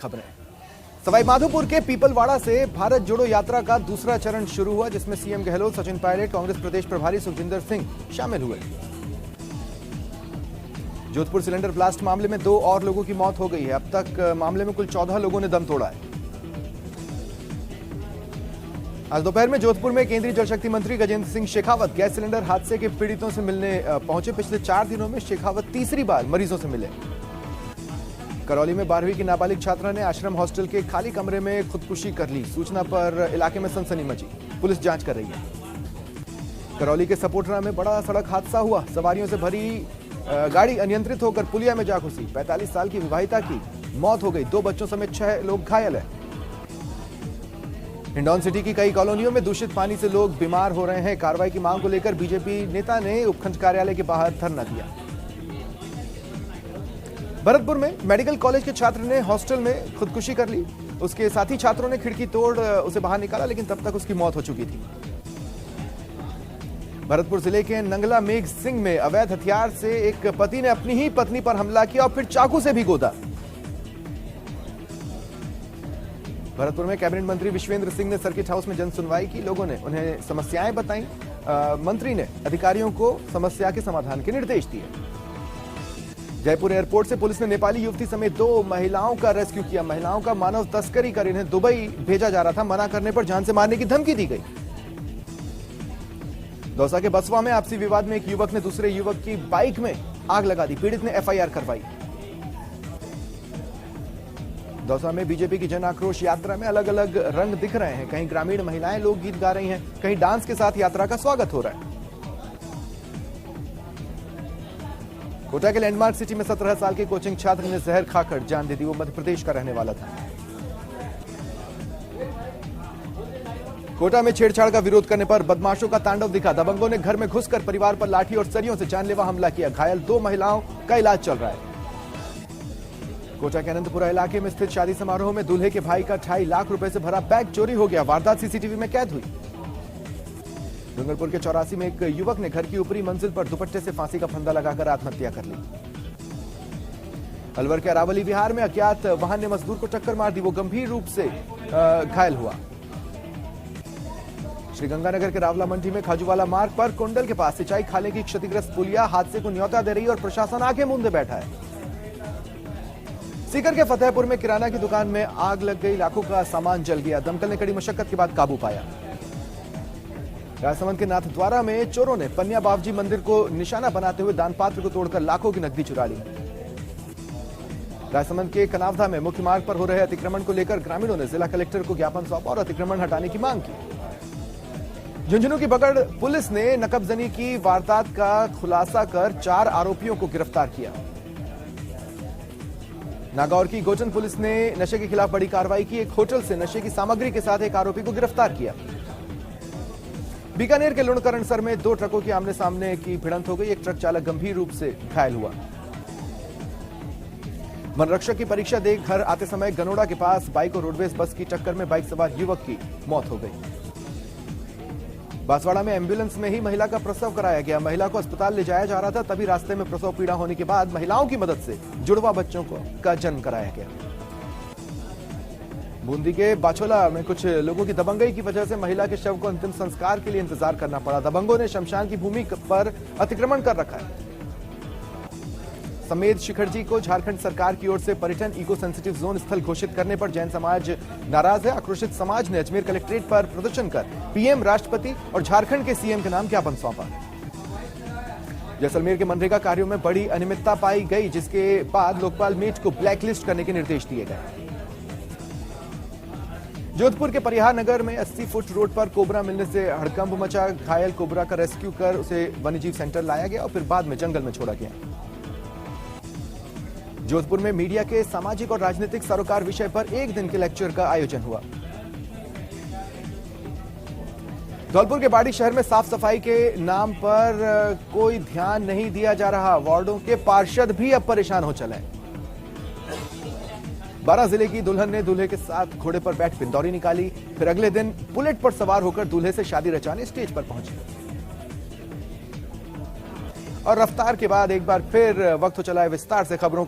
खबरें। सवाई माधोपुर के पीपलवाड़ा से भारत जोड़ो यात्रा का दूसरा चरण शुरू हुआ, जिसमें सीएम गहलोत, सचिन पायलट, कांग्रेस प्रदेश प्रभारी सुखजिंदर सिंह शामिल हुए। जोधपुर सिलेंडर ब्लास्ट मामले में 2 और लोगों की मौत हो गई है। अब तक मामले में कुल 14 लोगों ने दम तोड़ा है। आज दोपहर में जोधपुर में केंद्रीय जल शक्ति मंत्री गजेंद्र सिंह शेखावत गैस सिलेंडर हादसे के पीड़ितों से मिलने पहुंचे। पिछले 4 दिनों में शेखावत तीसरी बार मरीजों से मिले। करौली में 12वीं की नाबालिग छात्रा ने आश्रम हॉस्टल के खाली कमरे में खुदकुशी कर ली। सूचना पर इलाके में सनसनी मची। पुलिस जांच कर रही है। करौली के सपोटरा में बड़ा सड़क हादसा हुआ। सवारियों से भरी गाड़ी अनियंत्रित होकर पुलिया में जा घुसी। 45 साल की विवाहिता की मौत हो गई। 2 बच्चों समेत 6 लोग घायल हैं। हिंडौन सिटी की कई कॉलोनियों में दूषित पानी से लोग बीमार हो रहे हैं। कार्रवाई की मांग को लेकर बीजेपी नेता ने उपखंड कार्यालय के बाहर धरना दिया। भरतपुर में मेडिकल कॉलेज के छात्र ने हॉस्टल में खुदकुशी कर ली। उसके साथी छात्रों ने खिड़की तोड़ उसे बाहर निकाला, लेकिन तब तक उसकी मौत हो चुकी थी। भरतपुर जिले के नंगला मेघ सिंह में अवैध हथियार से एक पति ने अपनी ही पत्नी पर हमला किया और फिर चाकू से भी गोदा। भरतपुर में कैबिनेट मंत्री विश्वेंद्र सिंह ने सर्किट हाउस में जन सुनवाई की। लोगों ने उन्हें समस्याएं बताई। मंत्री ने अधिकारियों को समस्या के समाधान के निर्देश दिए। जयपुर एयरपोर्ट से पुलिस ने नेपाली युवती समेत 2 महिलाओं का रेस्क्यू किया। महिलाओं का मानव तस्करी कर इन्हें दुबई भेजा जा रहा था। मना करने पर जान से मारने की धमकी दी गई। दौसा के बसवा में आपसी विवाद में एक युवक ने दूसरे युवक की बाइक में आग लगा दी। पीड़ित ने एफआईआर करवाई। दौसा में बीजेपी की जन आक्रोश यात्रा में अलग अलग रंग दिख रहे हैं। कहीं ग्रामीण महिलाएं लोकगीत गा रही हैं, कहीं डांस के साथ यात्रा का स्वागत हो रहा है। कोटा के लैंडमार्क सिटी में 17 साल के कोचिंग छात्र ने जहर खाकर जान दे दी। वो मध्य प्रदेश का रहने वाला था। कोटा में छेड़छाड़ का विरोध करने पर बदमाशों का तांडव दिखा। दबंगों ने घर में घुसकर परिवार पर लाठी और सरियों से जानलेवा हमला किया। घायल 2 महिलाओं का इलाज चल रहा है। कोटा के अनंतपुरा इलाके में स्थित शादी समारोह में दूल्हे के भाई का 2.5 लाख रुपए से भरा बैग चोरी हो गया। वारदात सीसीटीवी में कैद हुई। डूंगरपुर के 84 में एक युवक ने घर की ऊपरी मंजिल पर दुपट्टे से फांसी का फंदा लगाकर आत्महत्या कर ली। अलवर के अरावली बिहार में अज्ञात वाहन ने मजदूर को टक्कर मार दी। वो गंभीर रूप से घायल हुआ। श्रीगंगानगर के रावला मंडी में खाजूवाला मार्ग पर कुंडल के पास सिंचाई खाले की क्षतिग्रस्त पुलिया हादसे को न्योता दे रही है और प्रशासन आंखें मूंदे बैठा है। सीकर के फतेहपुर में किराना की दुकान में आग लग गई। लाखों का सामान जल गया। दमकल ने कड़ी मशक्कत के बाद काबू पाया। राजसमंद के नाथद्वारा में चोरों ने पन्या बावजी मंदिर को निशाना बनाते हुए दान पात्र को तोड़कर लाखों की नकदी चुरा ली। राजसमंद के कनावधा में मुख्य मार्ग पर हो रहे अतिक्रमण को लेकर ग्रामीणों ने जिला कलेक्टर को ज्ञापन सौंपा और अतिक्रमण हटाने की मांग की। झुंझुनू की बगड़ पुलिस ने नकबजनी की वारदात का खुलासा कर 4 आरोपियों को गिरफ्तार किया। नागौर की गोचन पुलिस ने नशे के खिलाफ बड़ी कार्रवाई की। एक होटल से नशे की सामग्री के साथ एक आरोपी को गिरफ्तार किया। बीकानेर के लुणकरणसर में 2 ट्रकों की आमने सामने की भिड़ंत हो गई। एक ट्रक चालक गंभीर रूप से घायल हुआ। वनरक्षक की परीक्षा दे घर आते समय गनोड़ा के पास बाइक और रोडवेज बस की टक्कर में बाइक सवार युवक की मौत हो गई। बांसवाड़ा में एम्बुलेंस में ही महिला का प्रसव कराया गया। महिला को अस्पताल ले जाया जा रहा था, तभी रास्ते में प्रसव पीड़ा होने के बाद महिलाओं की मदद से जुड़वा बच्चों का जन्म कराया गया। बूंदी के बाछोला में कुछ लोगों की दबंगई की वजह से महिला के शव को अंतिम संस्कार के लिए इंतजार करना पड़ा। दबंगों ने शमशान की भूमि पर अतिक्रमण कर रखा है। समेत शिखर जी को झारखंड सरकार की ओर से पर्यटन इको सेंसिटिव जोन स्थल घोषित करने पर जैन समाज नाराज है। आक्रोशित समाज ने अजमेर कलेक्ट्रेट पर प्रदर्शन कर पीएम, राष्ट्रपति और झारखंड के सीएम के नाम ज्ञापन सौंपा। जैसलमेर के मनरेगा कार्यों में बड़ी अनियमितता पाई गई, जिसके बाद लोकपाल मीट को ब्लैकलिस्ट करने के निर्देश दिए गए। जोधपुर के परिहार नगर में 80 फुट रोड पर कोबरा मिलने से हड़कंप मचा। घायल कोबरा का रेस्क्यू कर उसे वन्यजीव सेंटर लाया गया और फिर बाद में जंगल में छोड़ा गया। जोधपुर में मीडिया के सामाजिक और राजनीतिक सरोकार विषय पर 1 दिन के लेक्चर का आयोजन हुआ। धौलपुर के बाड़ी शहर में साफ सफाई के नाम पर कोई ध्यान नहीं दिया जा रहा। वार्डों के पार्षद भी अब परेशान हो चले। 12 जिले की दुल्हन ने दूल्हे के साथ घोड़े पर बैठ पिंदौरी निकाली। फिर अगले दिन बुलेट पर सवार होकर दूल्हे से शादी रचाने स्टेज पर पहुंची। और रफ्तार के बाद एक बार फिर वक्त हो चला है विस्तार से खबरों को।